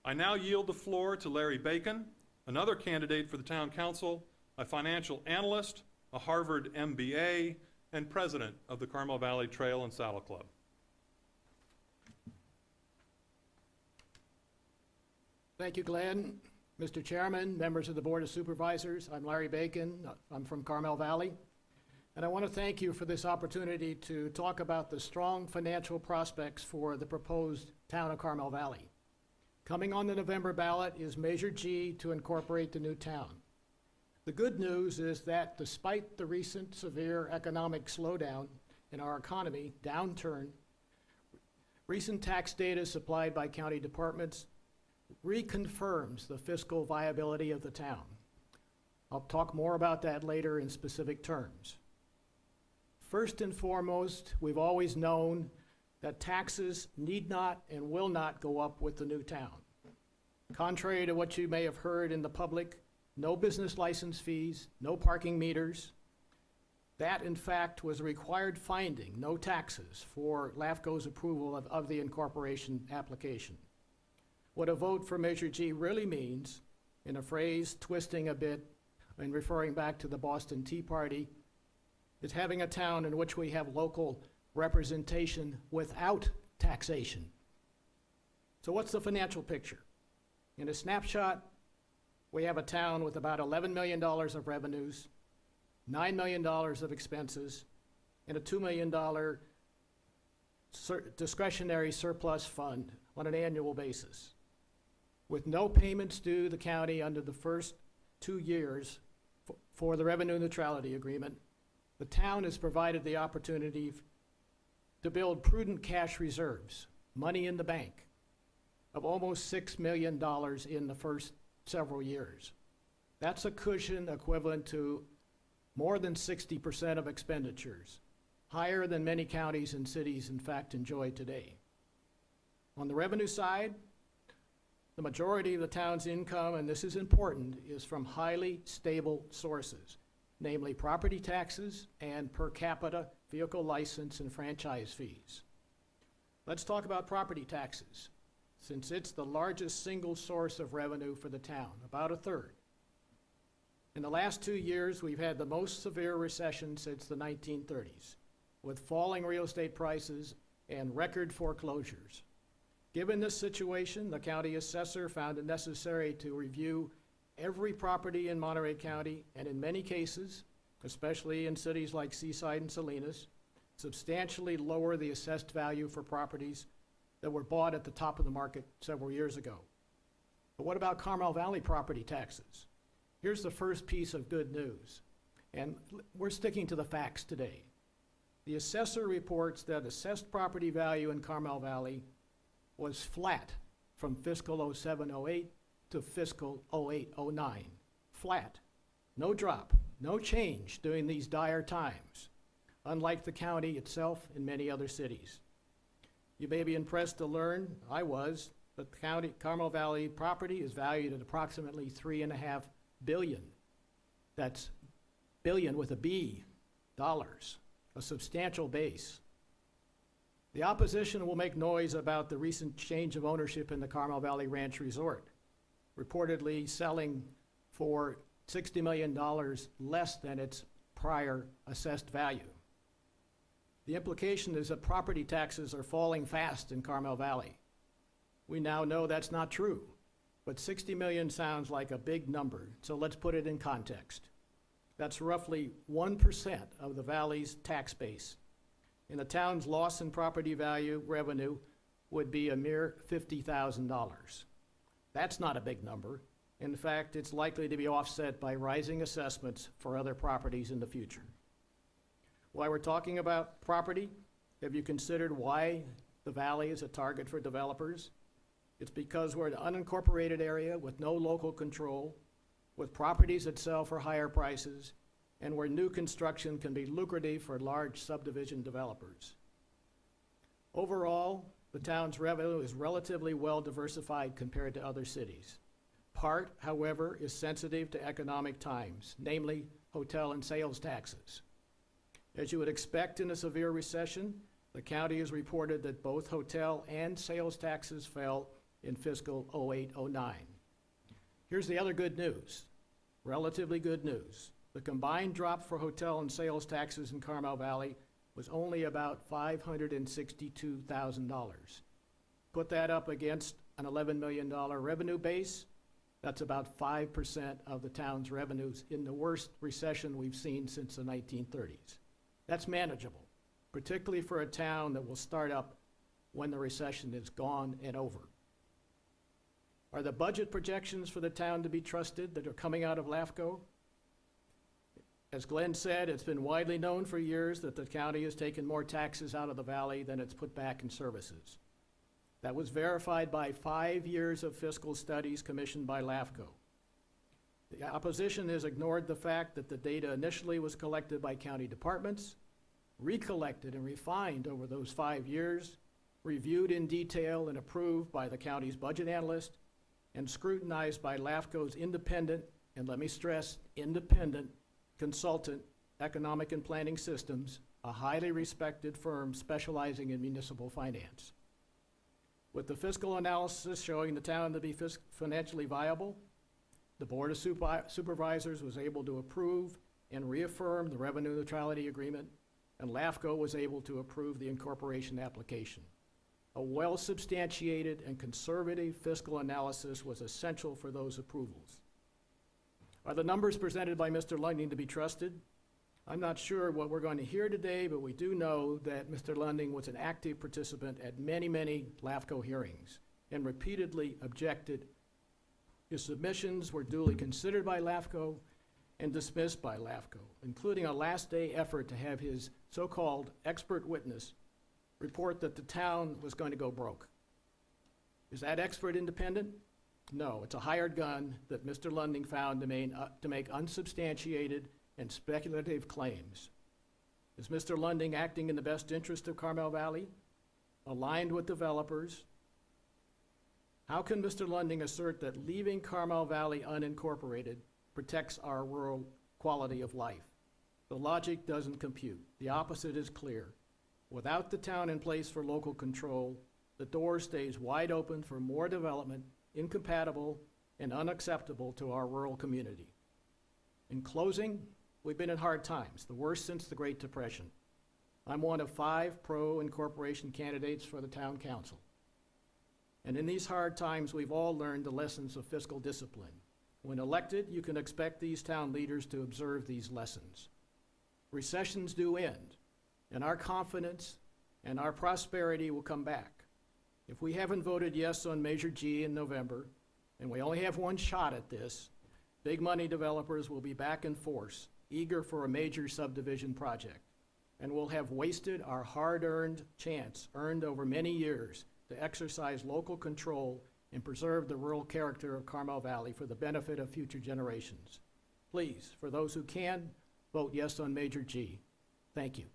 I now yield the floor to Larry Bacon, another candidate for the Town Council, a financial analyst, a Harvard MBA, and president of the Carmel Valley Trail and Saddle Club. Thank you, Glenn. Mr. Chairman, members of the Board of Supervisors, I'm Larry Bacon. I'm from Carmel Valley. And I want to thank you for this opportunity to talk about the strong financial prospects for the proposed Town of Carmel Valley. Coming on the November ballot is Measure G to incorporate the new town. The good news is that despite the recent severe economic slowdown in our economy, downturn, recent tax data supplied by county departments reconfirms the fiscal viability of the town. I'll talk more about that later in specific terms. First and foremost, we've always known that taxes need not and will not go up with the new town. Contrary to what you may have heard in the public, no business license fees, no parking meters. That, in fact, was a required finding, no taxes, for LAFCO's approval of the incorporation application. What a vote for Measure G really means, in a phrase twisting a bit and referring back to the Boston Tea Party, is having a town in which we have local representation without taxation. So what's the financial picture? In a snapshot, we have a town with about $11 million of revenues, $9 million of expenses, and a $2 million discretionary surplus fund on an annual basis. With no payments due the county under the first 2 years for the revenue neutrality agreement, the town has provided the opportunity to build prudent cash reserves, money in the bank, of almost $6 million in the first several years. That's a cushion equivalent to more than 60% of expenditures, higher than many counties and cities in fact enjoy today. On the revenue side, the majority of the town's income, and this is important, is from highly stable sources, namely property taxes and per capita vehicle license and franchise fees. Let's talk about property taxes, since it's the largest single source of revenue for the town, about a third. In the last 2 years, we've had the most severe recession since the 1930s, with falling real estate prices and record foreclosures. Given this situation, the county assessor found it necessary to review every property in Monterey County, and in many cases, especially in cities like Seaside and Salinas, substantially lower the assessed value for properties that were bought at the top of the market several years ago. But what about Carmel Valley property taxes? Here's the first piece of good news, and we're sticking to the facts today. The assessor reports that assessed property value in Carmel Valley was flat from fiscal 07-08 to fiscal 08-09. Flat. No drop, no change during these dire times, unlike the county itself and many other cities. You may be impressed to learn, I was, that the Carmel Valley property is valued at approximately $3.5 billion. That's billion with a B, dollars, a substantial base. The opposition will make noise about the recent change of ownership in the Carmel Valley Ranch Resort, reportedly selling for $60 million less than its prior assessed value. The implication is that property taxes are falling fast in Carmel Valley. We now know that's not true, but 60 million sounds like a big number, so let's put it in context. That's roughly 1% of the valley's tax base, and the town's loss in property value revenue would be a mere $50,000. That's not a big number. In fact, it's likely to be offset by rising assessments for other properties in the future. While we're talking about property, have you considered why the valley is a target for developers? It's because we're an unincorporated area with no local control, with properties that sell for higher prices, and where new construction can be lucrative for large subdivision developers. Overall, the town's revenue is relatively well diversified compared to other cities. Part, however, is sensitive to economic times, namely hotel and sales taxes. As you would expect in a severe recession, the county has reported that both hotel and sales taxes fell in fiscal '08-09. Here's the other good news, relatively good news. The combined drop for hotel and sales taxes in Carmel Valley was only about $562,000. Put that up against an $11 million revenue base, that's about 5% of the town's revenues in the worst recession we've seen since the 1930s. That's manageable, particularly for a town that will start up when the recession is gone and over. Are the budget projections for the town to be trusted that are coming out of LAFCO? As Glenn said, it's been widely known for years that the county has taken more taxes out of the valley than it's put back in services. That was verified by 5 years of fiscal studies commissioned by LAFCO. The opposition has ignored the fact that the data initially was collected by county departments, recollected and refined over those 5 years, reviewed in detail and approved by the county's budget analyst, and scrutinized by LAFCO's independent, and let me stress, independent consultant, Economic and Planning Systems, a highly respected firm specializing in municipal finance. With the fiscal analysis showing the town to be financially viable, the Board of Supervisors was able to approve and reaffirm the revenue neutrality agreement, and LAFCO was able to approve the incorporation application. A well-substantiated and conservative fiscal analysis was essential for those approvals. Are the numbers presented by Mr. Lunding to be trusted? I'm not sure what we're going to hear today, but we do know that Mr. Lunding was an active participant at many, many LAFCO hearings and repeatedly objected. His submissions were duly considered by LAFCO and dismissed by LAFCO, including a last-day effort to have his so-called expert witness report that the town was going to go broke. Is that expert independent? No, it's a hired gun that Mr. Lunding found to make unsubstantiated and speculative claims. Is Mr. Lunding acting in the best interest of Carmel Valley? Aligned with developers? How can Mr. Lunding assert that leaving Carmel Valley unincorporated protects our rural quality of life? The logic doesn't compute. The opposite is clear. Without the town in place for local control, the door stays wide open for more development, incompatible and unacceptable to our rural community. In closing, we've been in hard times, the worst since the Great Depression. I'm one of 5 pro-incorporation candidates for the town council. And in these hard times, we've all learned the lessons of fiscal discipline. When elected, you can expect these town leaders to observe these lessons. Recessions do end, and our confidence and our prosperity will come back. If we haven't voted yes on Measure G in November, and we only have one shot at this, big money developers will be back in force, eager for a major subdivision project, and we'll have wasted our hard-earned chance, earned over many years, to exercise local control and preserve the rural character of Carmel Valley for the benefit of future generations. Please, for those who can, vote yes on Measure G. Thank you.